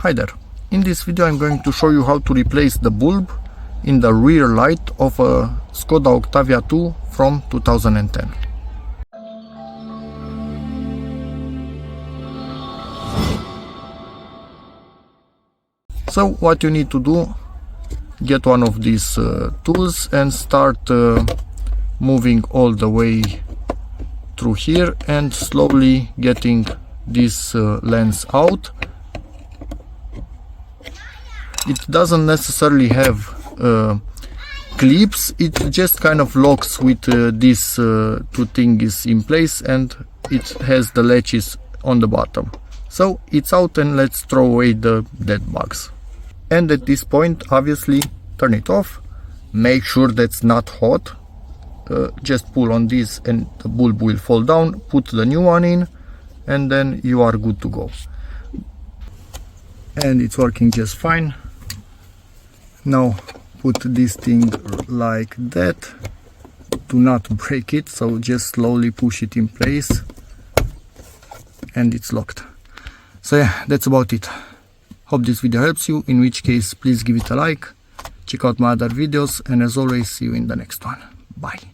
Hi there. In this video I'm going to show you how to replace the bulb in the rear light of a Skoda Octavia 2 from 2010. So what you need to do, get one of these tools and start moving all the way through here and slowly getting this lens out. It doesn't necessarily have clips, it just kind of locks with these two things in place, and it has the latches on the bottom. So it's out, and let's throw away the dead bugs. And at this point, obviously, turn it off. Make sure that's not hot. Just pull on this and the bulb will fall down. Put the new one in and then you are good to go. And it's working just fine. Now put this thing like that. Do not break it, so just slowly push it in place and it's locked. So yeah, that's about it. Hope this video helps you, in which case please give it a like, check out my other videos, and as always, see you in the next one. Bye.